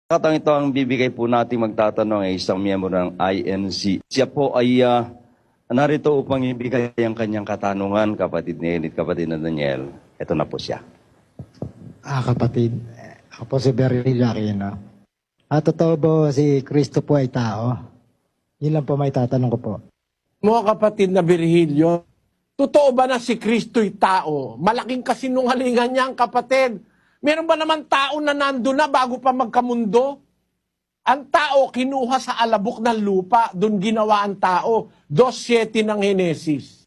Katang ito ang bibigay po natin magtatanong ay isang miyembro ng INC. Siya po ay narito upang ibigay ang kanyang katanungan, kapatid ni Enid, kapatid na Daniel. Ito na po siya. Kapatid, ako po si Beryl Aquino. Totoo po si Kristo po ay tao? Yun lang po may tatanong ko po. Mga kapatid na Virgilio, totoo ba na si Kristo'y tao? Malaking kasinungalingan niya ang kapatid. Meron ba naman tao na nandun na bago pa magkamundo? Ang tao kinuha sa alabok ng lupa, doon ginawa ang tao. 2:7 ng Henesis.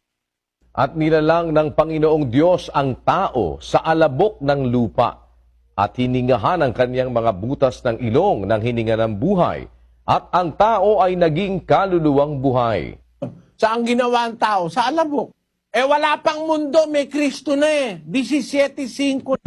At nilalang ng Panginoong Diyos ang tao sa alabok ng lupa at hiningahan ang kanyang mga butas ng ilong ng hininga ng buhay at ang tao ay naging kaluluwang buhay. Saan ginawa ang tao? Sa alabok. Wala pang mundo, may Kristo na eh. 17:5-24,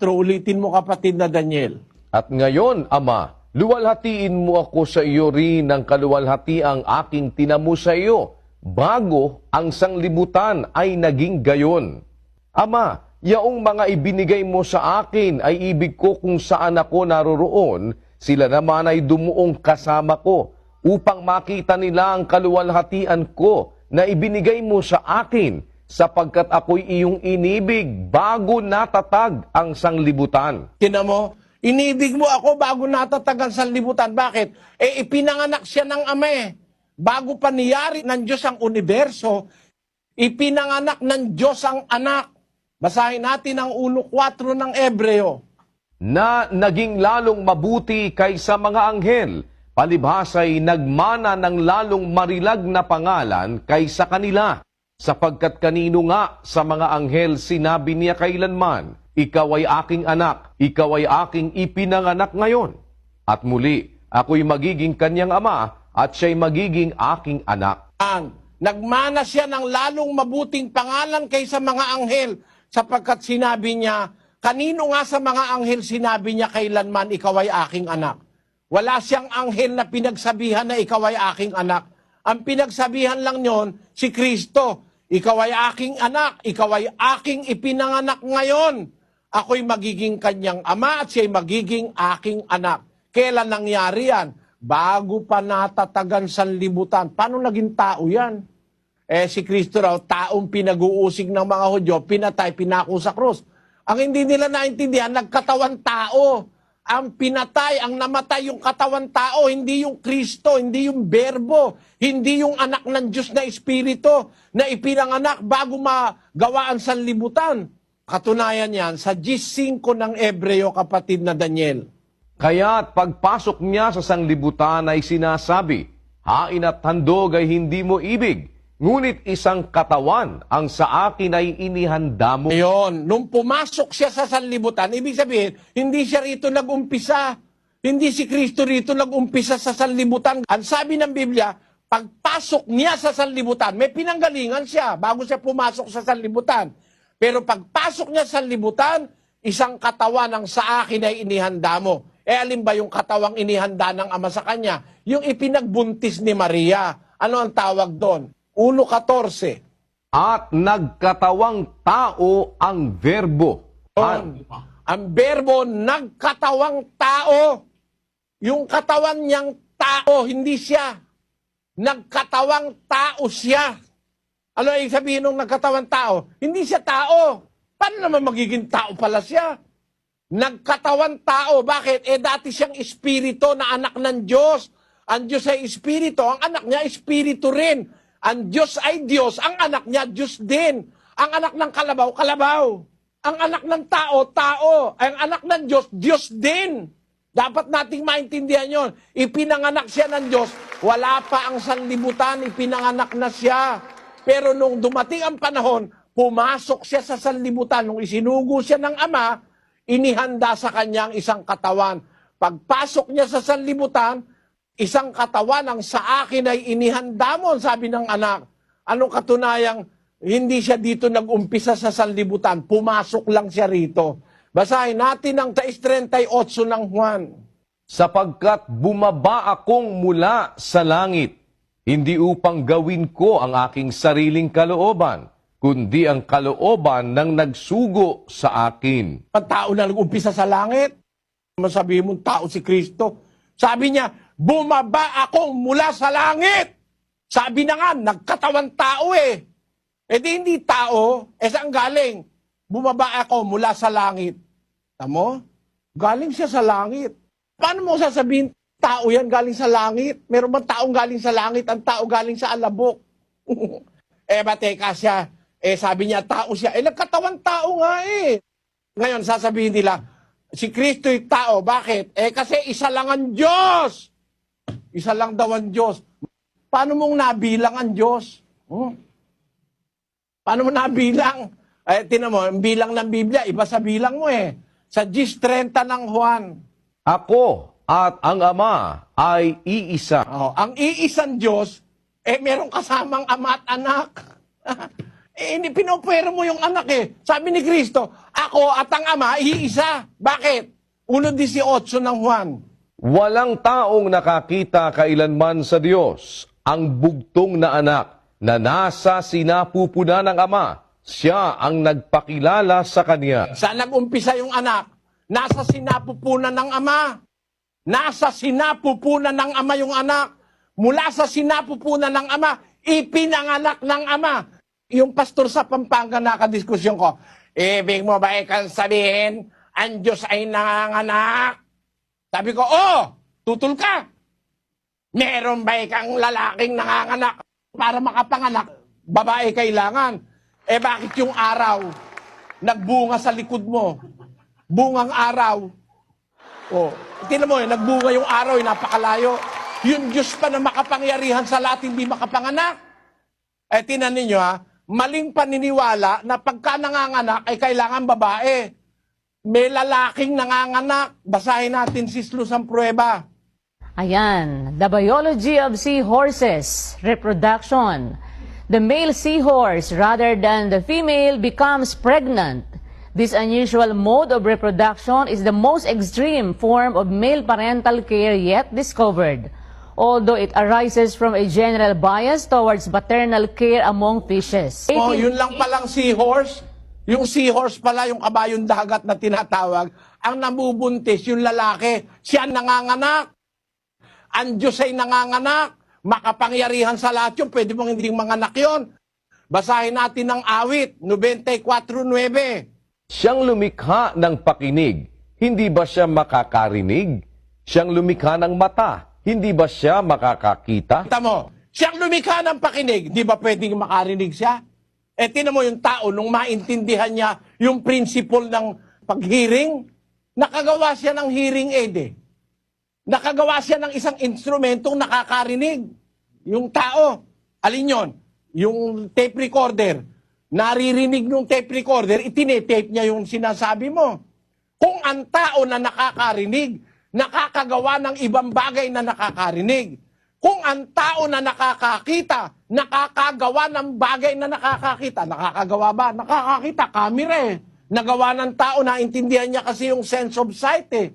ulitin mo kapatid na Daniel. At ngayon, Ama, luwalhatiin mo ako sa iyo rin ng kaluwalhatiang aking tinamo sa iyo, bago ang sanglibutan ay naging gayon. Ama, yaong mga ibinigay mo sa akin ay ibig ko kung saan ako naroroon, sila naman ay dumuong kasama ko, upang makita nila ang kaluwalhatian ko na ibinigay mo sa akin, sapagkat ako'y iyong inibig bago natatag ang sanglibutan. Tingnan mo, inibig mo ako bago natatag ang sanlibutan. Bakit? Ipinanganak siya ng Ama eh. Bago pa niyari ng Diyos ang universo, ipinanganak ng Diyos ang anak. Basahin natin ang 1:4 ng Ebreo. Na naging lalong mabuti kaysa mga anghel, palibhasa'y nagmana ng lalong marilag na pangalan kaysa kanila, sapagkat kanino nga sa mga anghel sinabi niya kailanman, ikaw ay aking anak, ikaw ay aking ipinanganak ngayon. At muli, ako'y magiging kanyang ama, at siya'y magiging aking anak. Nagmana siya ng lalong mabuting pangalan kaysa mga anghel, sapagkat sinabi niya, kanino nga sa mga anghel sinabi niya kailanman, ikaw ay aking anak. Wala siyang anghel na pinagsabihan na ikaw ay aking anak. Ang pinagsabihan lang yon si Kristo. Ikaw ay aking anak, ikaw ay aking ipinanganak ngayon. Ako'y magiging kanyang ama at siya'y magiging aking anak. Kailan nangyari yan? Bago pa natatagan sanlibutan. Paano naging tao yan? Si Kristo raw, taong pinag-uusig ng mga Hudyo, pinatay, pinako sa krus. Ang hindi nila naintindihan, nagkatawan tao. Ang pinatay, ang namatay yung katawan tao, hindi yung Kristo, hindi yung Berbo, hindi yung anak ng Diyos na Espiritu na ipinanganak bago magawa ang sanlibutan. Katunayan yan sa 10:5 ng Ebreo, kapatid na Daniel. Kaya't pagpasok niya sa sanglibutan ay sinasabi, hain at handog ay hindi mo ibig, ngunit isang katawan ang sa akin ay inihanda mo. Ngayon, nung pumasok siya sa sanlibutan, ibig sabihin, hindi siya rito nag-umpisa. Hindi si Kristo rito nag-umpisa sa sanlibutan. Ang sabi ng Biblia, pagpasok niya sa sanlibutan, may pinanggalingan siya bago siya pumasok sa sanlibutan. Pero pagpasok niya sa sanlibutan, isang katawan ang sa akin ay inihanda mo. Alin ba yung katawang inihanda ng Ama sa kanya? Yung ipinagbuntis ni Maria. Ano ang tawag doon? 1:14. At nagkatawang tao ang verbo. Ang verbo, nagkatawang tao. Yung katawan niyang tao, hindi siya. Nagkatawang tao siya. Ano ay sabihin ng nagkatawang tao? Hindi siya tao. Paano naman magiging tao pala siya? Nagkatawang tao. Bakit? Dati siyang espiritu na anak ng Diyos. Ang Diyos ay espiritu. Ang anak niya espiritu rin. Ang Diyos ay Diyos, ang anak niya, Diyos din. Ang anak ng kalabaw, kalabaw. Ang anak ng tao, tao. Ang anak ng Diyos, Diyos din. Dapat nating maintindihan yon. Ipinanganak siya ng Diyos, wala pa ang sanlibutan, ipinanganak na siya. Pero nung dumating ang panahon, pumasok siya sa sanlibutan. Nung isinugo siya ng Ama, inihanda sa kanyang isang katawan. Pagpasok niya sa sanlibutan, isang katawan ang sa akin ay inihanda mo, sabi ng anak. Anong katunayang hindi siya dito nag-umpisa sa sanlibutan, pumasok lang siya rito. Basahin natin ang 38 ng Juan. Sapagkat bumaba akong mula sa langit, hindi upang gawin ko ang aking sariling kalooban, kundi ang kalooban ng nagsugo sa akin. Ang tao na nag-umpisa sa langit, Masabihin mong tao si Kristo. Sabi niya, bumaba ako mula sa langit. Sabi na nga, nagkatawan tao eh. E di hindi tao, saan galing? Bumaba ako mula sa langit. Tamo? Galing siya sa langit. Paano mo sasabihin, tao yan galing sa langit? Meron bang taong galing sa langit? Ang tao galing sa alabok. Teka siya. Sabi niya, tao siya. Nagkatawan tao nga eh. Ngayon, sasabihin nila, si Kristo'y tao. Bakit? Kasi isa lang ang Diyos. Isa lang daw ang Diyos. Paano mong nabilang ang Diyos? Paano mo nabilang? Tinan mo, ang bilang ng Biblia, iba sa bilang mo eh. Sa 10:30 ng Juan. Ako at ang Ama ay iisa. Ang iisang Diyos, meron kasamang ama at anak. Hindi pinupwera mo yung anak eh. Sabi ni Kristo, ako at ang Ama, iisa. Bakit? 1:18 ng Juan. Walang taong nakakita kailanman sa Diyos ang bugtong na anak na nasa sinapupunan ng Ama. Siya ang nagpakilala sa Kanya. Saan nag-umpisa yung anak? Nasa sinapupunan ng Ama. Nasa sinapupunan ng Ama yung anak. Mula sa sinapupunan ng Ama, ipinanganak ng Ama. Yung pastor sa Pampanga nakadiskusyon ko, ibig mo ba ikang sabihin, ang Diyos ay nanganganak? Sabi ko, tutol ka. Meron ba ikang lalaking nanganganak para makapanganak? Babae kailangan. Bakit yung araw nagbunga sa likod mo? Bungang araw. Tingnan mo, nagbunga yung araw, napakalayo. Yung Diyos pa na makapangyarihan sa lahat, hindi makapanganak. Tingnan ninyo maling paniniwala na pagka nanganganak ay kailangan babae. May lalaking nanganganak. Basahin natin si Luz ang pruweba. Ayan, the biology of seahorses, reproduction. The male seahorse, rather than the female, becomes pregnant. This unusual mode of reproduction is the most extreme form of male parental care yet discovered, although it arises from a general bias towards maternal care among fishes. Yun lang palang seahorse. Yung seahorse pala, yung kabayong dagat na tinatawag, ang nabubuntis, yung lalaki, siya nanganganak. Ang Diyos ay nanganganak. Makapangyarihan sa lahat yun, pwede mong hindi manganak yun. Basahin natin ang awit, 94:9. Siyang lumikha ng pakinig, hindi ba siya makakarinig? Siyang lumikha ng mata, hindi ba siya makakakita? Kita mo, siyang lumikha ng pakinig, di ba pwedeng makarinig siya? Tinan mo yung tao, nung maintindihan niya yung principle ng pag-hearing, nakagawa siya ng hearing aid eh. Nakagawa siya ng isang instrumentong nakakarinig. Yung tao, alin yon? Yung tape recorder. Naririnig ng tape recorder, itinetape niya yung sinasabi mo. Kung ang tao na nakakarinig, nakakagawa ng ibang bagay na nakakarinig. Kung ang tao na nakakakita, nakakagawa ng bagay na nakakakita. Nakakagawa ba? Nakakakita, camera eh. Nagawa ng tao, naintindihan niya kasi yung sense of sight eh.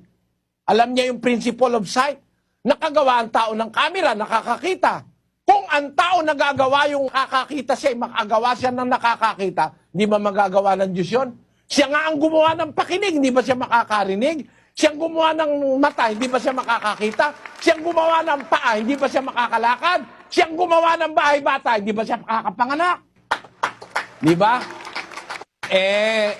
Alam niya yung principle of sight. Nakagawa ang tao ng camera, nakakakita. Kung ang tao nagagawa yung nakakakita siya, makagawa siya ng nakakakita, hindi ba magagawa ng Diyos yun? Siya nga ang gumawa ng pakinig, hindi ba siya makakarinig? Siya ang gumawa ng mata, hindi ba siya makakakita? Siya ang gumawa ng paa, hindi ba siya makakalakad? Siya ang gumawa ng bahay bata, hindi ba siya makakapanganak? Di ba?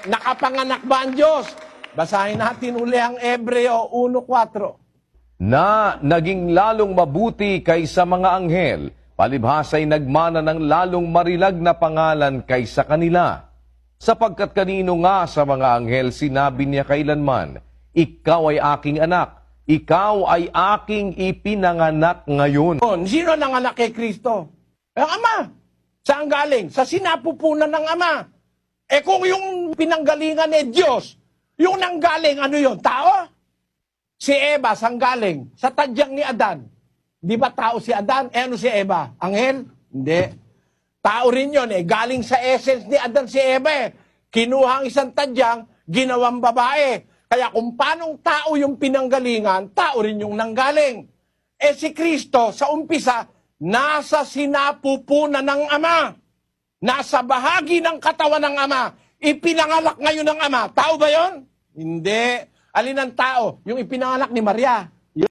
Nakapanganak ba ang Diyos? Basahin natin uli ang Hebreo 1:4. Na naging lalong mabuti kaysa mga anghel, palibhasa'y nagmana ng lalong marilag na pangalan kaysa kanila. Sapagkat kanino nga sa mga anghel sinabi niya kailanman, ikaw ay aking anak, ikaw ay aking ipinanganak ngayon. Sino nanganak kay Kristo? Ang Ama. Saan galing? Sa sinapupunan ng Ama. Kung yung pinanggalingan ni Diyos, yung nanggaling, ano yun? Tao? Si Eva, saan galing? Sa tadyang ni Adan. Di ba tao si Adan? Ano si Eva? Anghel? Hindi. Tao rin yun eh. Galing sa essence ni Adan si Eva eh. Kinuha ang isang tadyang, ginawang babae. Kaya kung paanong tao yung pinanggalingan, tao rin yung nanggaling. Si Kristo, sa umpisa, nasa sinapupunan ng Ama. Nasa bahagi ng katawan ng Ama. Ipinangalak ngayon ng Ama. Tao ba yon? Hindi. Alin ang tao? Yung ipinanganak ni Maria.